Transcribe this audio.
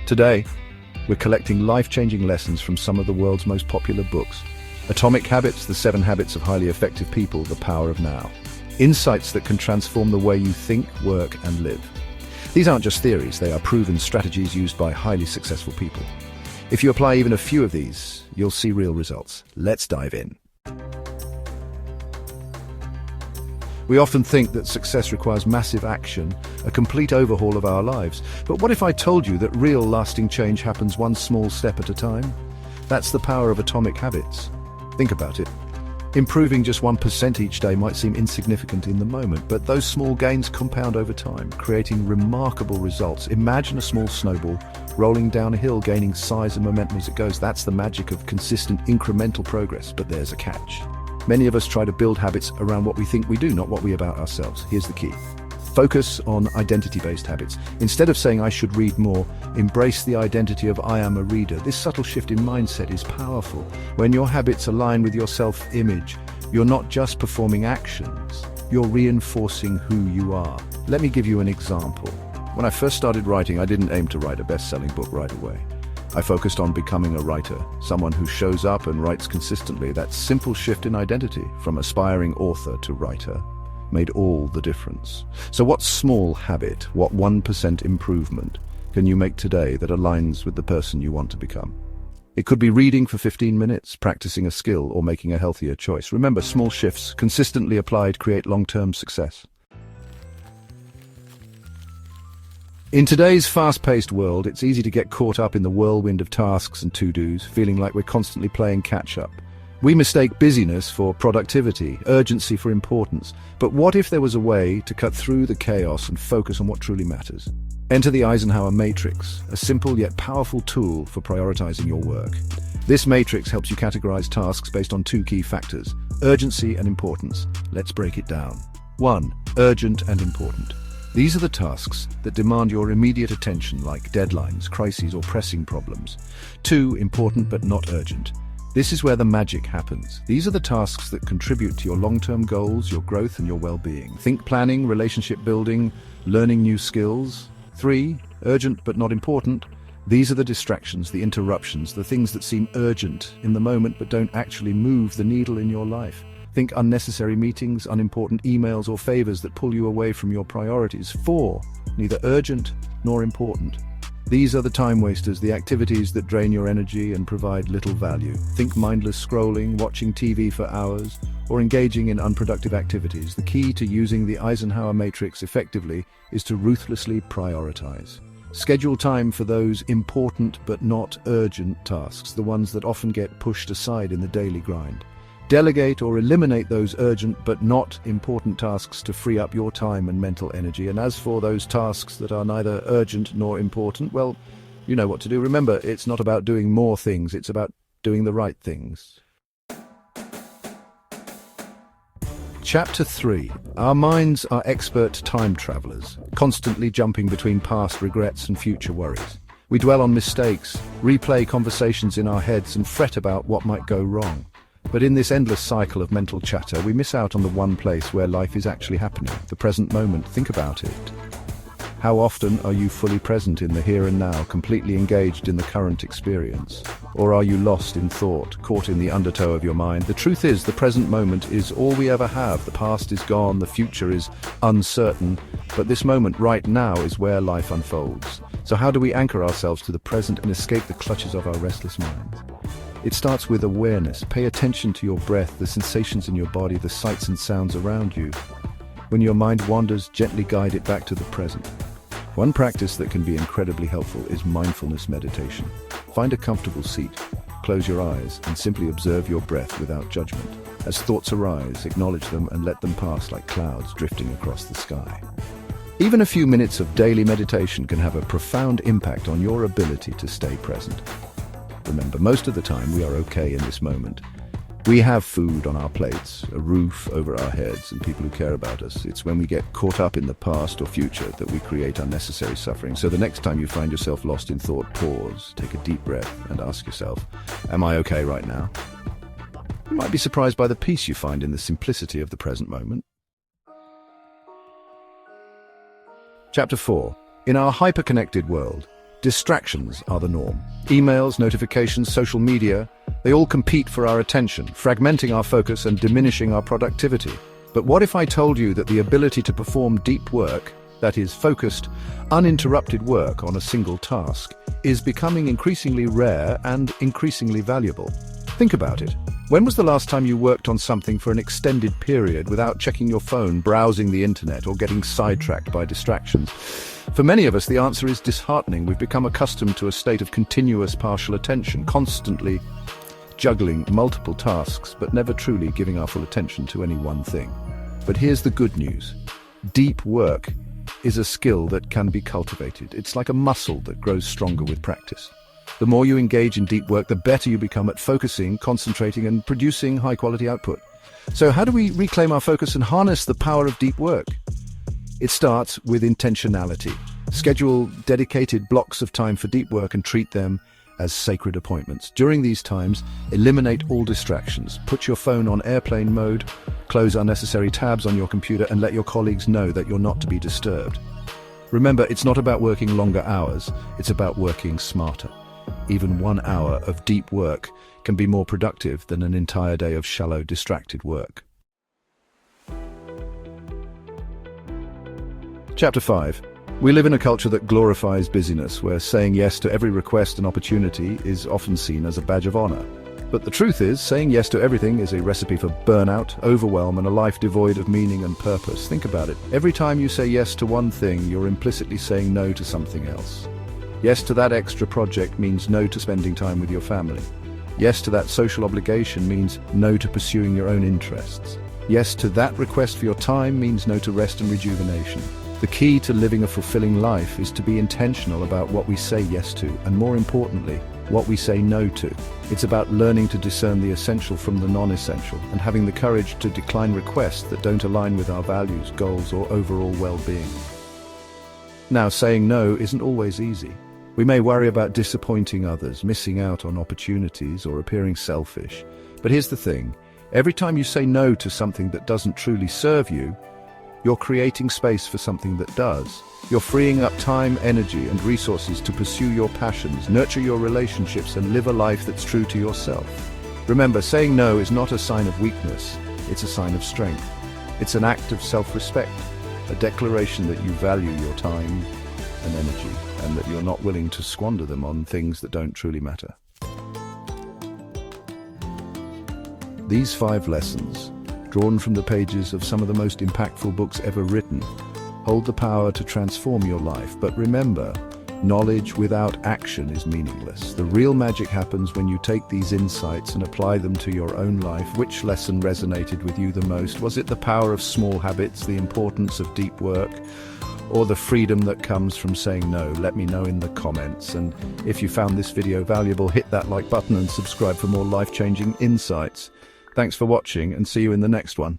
Today, we're collecting life-changing lessons from some of the world's most popular books. Atomic Habits, The 7 Habits of Highly Effective People, The Power of Now. Insights that can transform the way you think, work, and live. These aren't just theories, they are proven strategies used by highly successful people. If you apply even a few of these, you'll see real results. Let's dive in. We often think that success requires massive action, a complete overhaul of our lives. But what if I told you that real lasting change happens one small step at a time? That's the power of Atomic Habits. Think about it. Improving just 1% each day might seem insignificant in the moment, but those small gains compound over time, creating remarkable results. Imagine a small snowball rolling down a hill, gaining size and momentum as it goes. That's the magic of consistent incremental progress, but there's a catch. Many of us try to build habits around what we think we do, not what we about ourselves. Here's the key. Focus on identity-based habits. Instead of saying I should read more, embrace the identity of I am a reader. This subtle shift in mindset is powerful. When your habits align with your self-image, you're not just performing actions, you're reinforcing who you are. Let me give you an example. When I first started writing, I didn't aim to write a best-selling book right away. I focused on becoming a writer, someone who shows up and writes consistently. That simple shift in identity, from aspiring author to writer, made all the difference. So what small habit, what 1% improvement can you make today that aligns with the person you want to become? It could be reading for 15 minutes, practicing a skill, or making a healthier choice. Remember, small shifts, consistently applied, create long-term success. In today's fast-paced world, it's easy to get caught up in the whirlwind of tasks and to-dos, feeling like we're constantly playing catch-up. We mistake busyness for productivity, urgency for importance. But what if there was a way to cut through the chaos and focus on what truly matters? Enter the Eisenhower Matrix, a simple yet powerful tool for prioritizing your work. This matrix helps you categorize tasks based on 2 key factors: urgency and importance. Let's break it down. 1. Urgent and important. These are the tasks that demand your immediate attention, like deadlines, crises, or pressing problems. 2. Important but not urgent. This is where the magic happens. These are the tasks that contribute to your long-term goals, your growth, and your well-being. Think planning, relationship building, learning new skills. 3. Urgent but not important. These are the distractions, the interruptions, the things that seem urgent in the moment but don't actually move the needle in your life. Think unnecessary meetings, unimportant emails, or favors that pull you away from your priorities. 4. Neither urgent nor important. These are the time wasters, the activities that drain your energy and provide little value. Think mindless scrolling, watching TV for hours, or engaging in unproductive activities. The key to using the Eisenhower Matrix effectively is to ruthlessly prioritize. Schedule time for those important but not urgent tasks, the ones that often get pushed aside in the daily grind. Delegate or eliminate those urgent but not important tasks to free up your time and mental energy. And as for those tasks that are neither urgent nor important, well, you know what to do. Remember, it's not about doing more things, it's about doing the right things. Chapter 3. Our minds are expert time travelers, constantly jumping between past regrets and future worries. We dwell on mistakes, replay conversations in our heads, and fret about what might go wrong. But in this endless cycle of mental chatter, we miss out on the one place where life is actually happening, the present moment. Think about it. How often are you fully present in the here and now, completely engaged in the current experience? Or are you lost in thought, caught in the undertow of your mind? The truth is, the present moment is all we ever have. The past is gone, the future is uncertain, but this moment right now is where life unfolds. So how do we anchor ourselves to the present and escape the clutches of our restless minds? It starts with awareness. Pay attention to your breath, the sensations in your body, the sights and sounds around you. When your mind wanders, gently guide it back to the present. One practice that can be incredibly helpful is mindfulness meditation. Find a comfortable seat, close your eyes, and simply observe your breath without judgment. As thoughts arise, acknowledge them and let them pass like clouds drifting across the sky. Even a few minutes of daily meditation can have a profound impact on your ability to stay present. Remember, most of the time we are okay in this moment. We have food on our plates, a roof over our heads, and people who care about us. It's when we get caught up in the past or future that we create unnecessary suffering. So the next time you find yourself lost in thought, pause, take a deep breath, and ask yourself, am I okay right now? You might be surprised by the peace you find in the simplicity of the present moment. Chapter 4. In our hyper-connected world, Distractions are the norm. Emails, notifications, social media, they all compete for our attention, fragmenting our focus and diminishing our productivity. But what if I told you that the ability to perform deep work, that is focused, uninterrupted work on a single task, is becoming increasingly rare and increasingly valuable? Think about it. When was the last time you worked on something for an extended period without checking your phone, browsing the internet, or getting sidetracked by distractions? For many of us, the answer is disheartening. We've become accustomed to a state of continuous partial attention, constantly juggling multiple tasks, but never truly giving our full attention to any one thing. But here's the good news. Deep work is a skill that can be cultivated. It's like a muscle that grows stronger with practice. The more you engage in deep work, the better you become at focusing, concentrating, and producing high-quality output. So how do we reclaim our focus and harness the power of deep work? It starts with intentionality. Schedule dedicated blocks of time for deep work and treat them as sacred appointments. During these times, eliminate all distractions. Put your phone on airplane mode, close unnecessary tabs on your computer, and let your colleagues know that you're not to be disturbed. Remember, it's not about working longer hours, it's about working smarter. Even 1 hour of deep work can be more productive than an entire day of shallow, distracted work. Chapter 5. We live in a culture that glorifies busyness, where saying yes to every request and opportunity is often seen as a badge of honor. But the truth is, saying yes to everything is a recipe for burnout, overwhelm, and a life devoid of meaning and purpose. Think about it. Every time you say yes to one thing, you're implicitly saying no to something else. Yes to that extra project means no to spending time with your family. Yes to that social obligation means no to pursuing your own interests. Yes to that request for your time means no to rest and rejuvenation. The key to living a fulfilling life is to be intentional about what we say yes to, and more importantly, what we say no to. It's about learning to discern the essential from the non-essential, and having the courage to decline requests that don't align with our values, goals, or overall well-being. Now, saying no isn't always easy. We may worry about disappointing others, missing out on opportunities, or appearing selfish. But here's the thing. Every time you say no to something that doesn't truly serve you, you're creating space for something that does. You're freeing up time, energy, and resources to pursue your passions, nurture your relationships, and live a life that's true to yourself. Remember, saying no is not a sign of weakness, it's a sign of strength. It's an act of self-respect, a declaration that you value your time and energy, and that you're not willing to squander them on things that don't truly matter. These 5 lessons, drawn from the pages of some of the most impactful books ever written, hold the power to transform your life. But remember, knowledge without action is meaningless. The real magic happens when you take these insights and apply them to your own life. Which lesson resonated with you the most? Was it the power of small habits, the importance of deep work, or the freedom that comes from saying no? Let me know in the comments. And if you found this video valuable, hit that like button and subscribe for more life-changing insights. Thanks for watching, and see you in the next one.